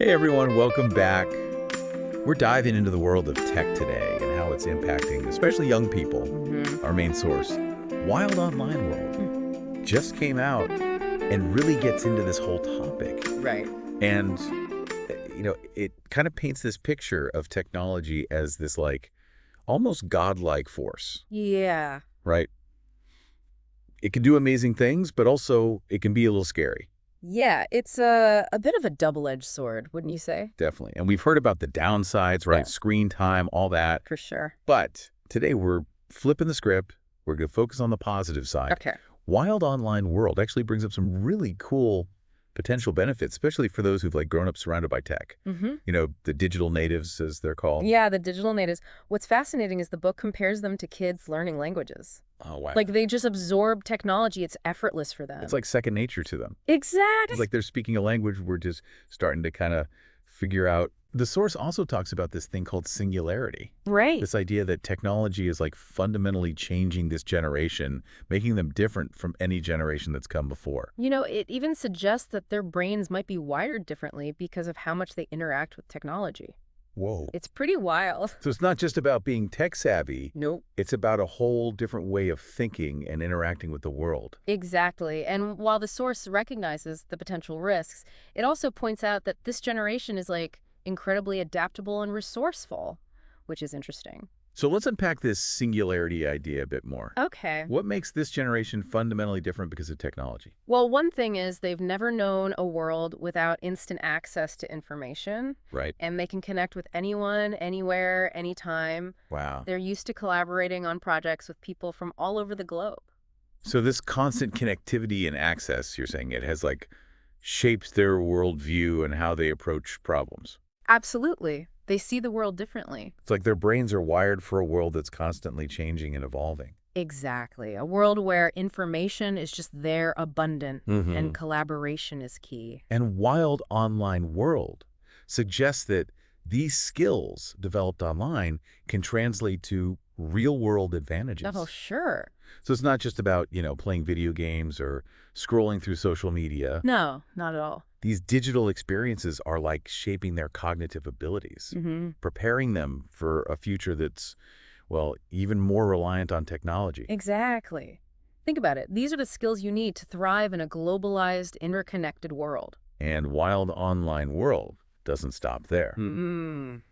Hey everyone, welcome back. We're diving into the world of tech today and how it's impacting, especially young people. Our main source, Wild Online World, just came out and really gets into this whole topic. Right. And, it kind of paints this picture of technology as this almost godlike force, Yeah. right? It can do amazing things, but also it can be a little scary. Yeah, it's a bit of a double-edged sword, wouldn't you say? Definitely. And we've heard about the downsides, right? Yeah. Screen time, all that. For sure. But today we're flipping the script. We're going to focus on the positive side. Okay. Wild Online World actually brings up some really cool potential benefits, especially for those who've grown up surrounded by tech. The digital natives, as they're called. Yeah, the digital natives. What's fascinating is the book compares them to kids learning languages. Oh, wow. They just absorb technology. It's effortless for them. It's like second nature to them. Exactly. It's like they're speaking a language we're just starting to kind of figure out. The source also talks about this thing called singularity. Right. This idea that technology is fundamentally changing this generation, making them different from any generation that's come before. It even suggests that their brains might be wired differently because of how much they interact with technology. Whoa. It's pretty wild. So it's not just about being tech savvy. Nope. It's about a whole different way of thinking and interacting with the world. Exactly. And while the source recognizes the potential risks, it also points out that this generation is incredibly adaptable and resourceful, which is interesting. So let's unpack this singularity idea a bit more. Okay. What makes this generation fundamentally different because of technology? Well, one thing is they've never known a world without instant access to information. Right. And they can connect with anyone, anywhere, anytime. Wow. They're used to collaborating on projects with people from all over the globe. So this constant connectivity and access, you're saying it has shaped their worldview and how they approach problems. Absolutely. They see the world differently. It's like their brains are wired for a world that's constantly changing and evolving. Exactly. A world where information is just there, abundant, and collaboration is key. And Wild Online World suggests that these skills developed online can translate to real-world advantages. Oh, sure. So it's not just about, playing video games or scrolling through social media. No, not at all. These digital experiences are shaping their cognitive abilities, preparing them for a future that's, even more reliant on technology. Exactly. Think about it. These are the skills you need to thrive in a globalized, interconnected world. And Wild Online World doesn't stop there.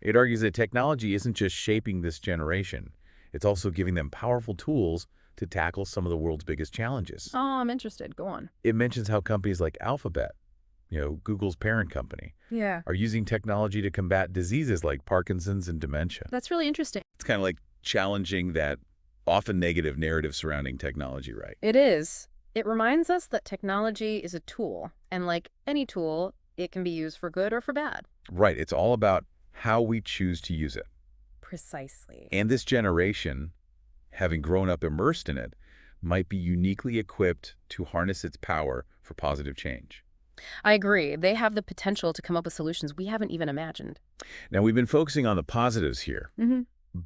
It argues that technology isn't just shaping this generation. It's also giving them powerful tools to tackle some of the world's biggest challenges. Oh, I'm interested. Go on. It mentions how companies like Alphabet, Google's parent company, are using technology to combat diseases like Parkinson's and dementia. That's really interesting. It's kind of challenging that often negative narrative surrounding technology, right? It is. It reminds us that technology is a tool, and like any tool, it can be used for good or for bad. Right. It's all about how we choose to use it. Precisely. And this generation, having grown up immersed in it, might be uniquely equipped to harness its power for positive change. I agree. They have the potential to come up with solutions we haven't even imagined. Now, we've been focusing on the positives here,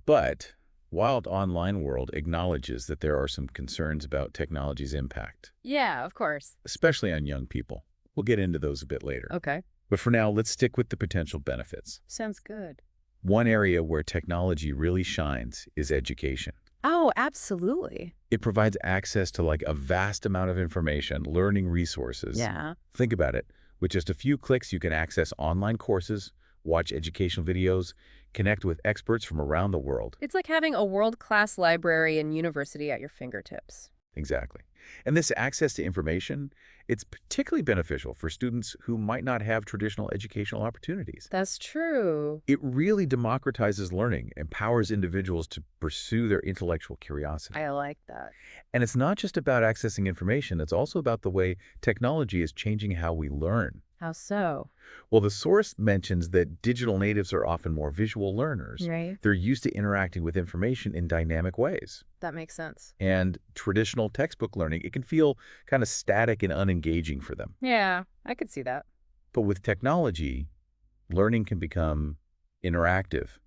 but Wild Online World acknowledges that there are some concerns about technology's impact. Yeah, of course. Especially on young people. We'll get into those a bit later. Okay. But for now, let's stick with the potential benefits. Sounds good. One area where technology really shines is education. Oh, absolutely. It provides access to a vast amount of information, learning resources. Yeah. Think about it. With just a few clicks, you can access online courses, watch educational videos, connect with experts from around the world. It's like having a world-class library and university at your fingertips. Exactly. And this access to information, it's particularly beneficial for students who might not have traditional educational opportunities. That's true. It really democratizes learning, empowers individuals to pursue their intellectual curiosity. I like that. And it's not just about accessing information, it's also about the way technology is changing how we learn. How so? Well, the source mentions that digital natives are often more visual learners. Right. They're used to interacting with information in dynamic ways. That makes sense. And traditional textbook learning, it can feel kind of static and unengaging for them. Yeah, I could see that. But with technology, learning can become interactive,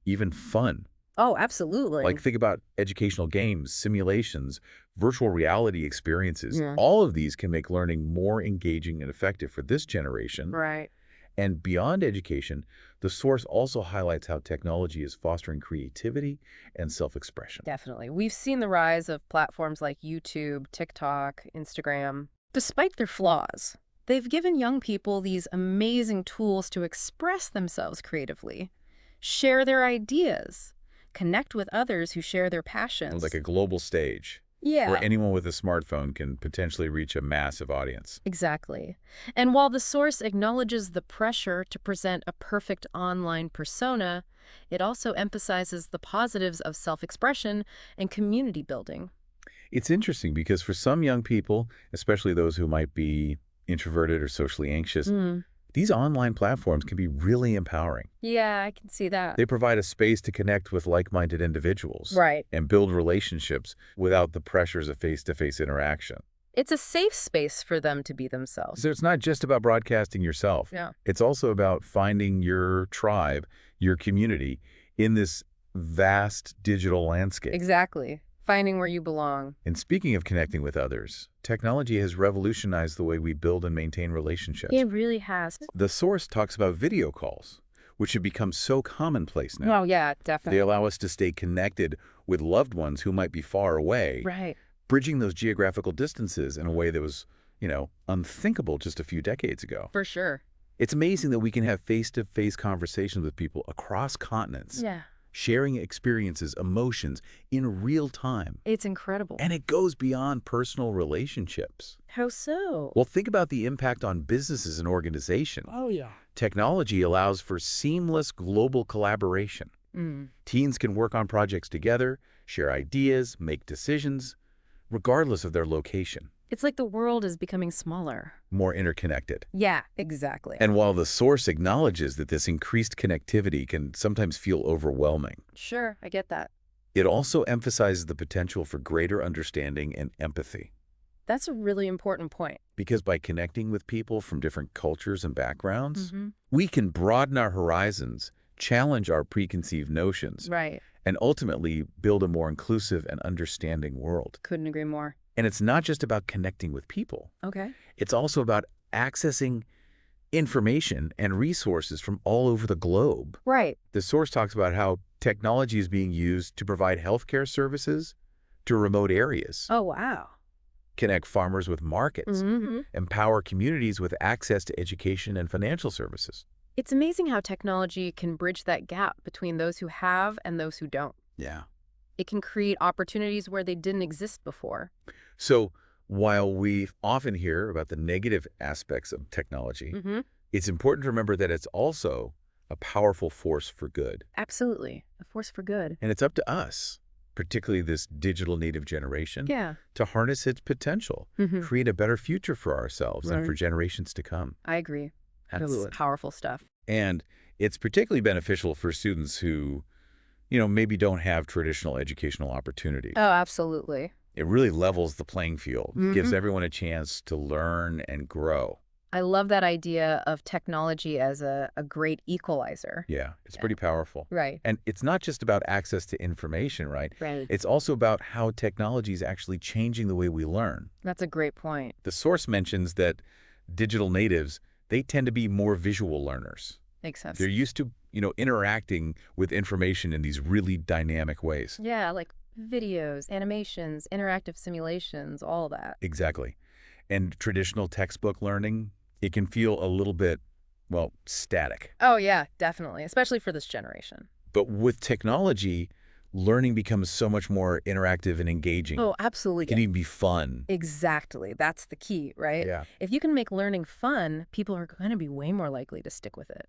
even fun. Oh, absolutely. Think about educational games, simulations, virtual reality experiences. Yeah. All of these can make learning more engaging and effective for this generation. Right. And beyond education, the source also highlights how technology is fostering creativity and self-expression. Definitely. We've seen the rise of platforms like YouTube, TikTok, Instagram. Despite their flaws, they've given young people these amazing tools to express themselves creatively, share their ideas, connect with others who share their passions. Like a global stage Yeah. where anyone with a smartphone can potentially reach a massive audience. Exactly. And while the source acknowledges the pressure to present a perfect online persona, it also emphasizes the positives of self-expression and community building. It's interesting because for some young people, especially those who might be introverted or socially anxious, these online platforms can be really empowering. Yeah, I can see that. They provide a space to connect with like-minded individuals Right. and build relationships without the pressures of face-to-face interaction. It's a safe space for them to be themselves. So it's not just about broadcasting yourself. Yeah. It's also about finding your tribe, your community in this vast digital landscape. Exactly. Finding where you belong. And speaking of connecting with others, technology has revolutionized the way we build and maintain relationships. It really has. The source talks about video calls, which have become so commonplace now. Oh, yeah, They definitely. allow us to stay connected with loved ones who might be far away, Right. bridging those geographical distances in a way that was, unthinkable just a few decades ago. For sure. It's amazing that we can have face-to-face conversations with people across continents, Yeah. sharing experiences, emotions in real time. It's incredible. And it goes beyond personal relationships. How so? Well, think about the impact on businesses and organizations. Oh, yeah. Technology allows for seamless global collaboration. Teams can work on projects together, share ideas, make decisions, regardless of their location. It's like the world is becoming smaller. More interconnected. Yeah, exactly. And while the source acknowledges that this increased connectivity can sometimes feel overwhelming, Sure, I get that. it also emphasizes the potential for greater understanding and empathy. That's a really important point. Because by connecting with people from different cultures and backgrounds, we can broaden our horizons, challenge our preconceived notions, Right. and ultimately build a more inclusive and understanding world. Couldn't agree more. And it's not just about connecting with people. Okay. It's also about accessing information and resources from all over the globe. Right. The source talks about how technology is being used to provide healthcare services to remote areas, Oh, wow. connect farmers with markets, empower communities with access to education and financial services. It's amazing how technology can bridge that gap between those who have and those who don't. Yeah. It can create opportunities where they didn't exist before. So while we often hear about the negative aspects of technology, it's important to remember that it's also a powerful force for good. Absolutely. A force for good. And it's up to us, particularly this digital native generation, Yeah. to harness its potential, create a better future for ourselves and for generations to come. I agree. That's Absolutely. powerful stuff. And it's particularly beneficial for students who, maybe don't have traditional educational opportunities. Oh, absolutely. It really levels the playing field, gives everyone a chance to learn and grow. I love that idea of technology as a great equalizer. Yeah, it's pretty powerful. Right. And it's not just about access to information, right? Right. It's also about how technology is actually changing the way we learn. That's a great point. The source mentions that digital natives, they tend to be more visual learners. Makes sense. They're used to, interacting with information in these really dynamic ways. Yeah, like videos, animations, interactive simulations, all that. Exactly. And traditional textbook learning, it can feel a little bit, static. Oh, yeah, definitely, especially for this generation. But with technology, learning becomes so much more interactive and engaging. Oh, It absolutely. can even be fun. Exactly. That's the key, right? Yeah. If you can make learning fun, people are going to be way more likely to stick with it.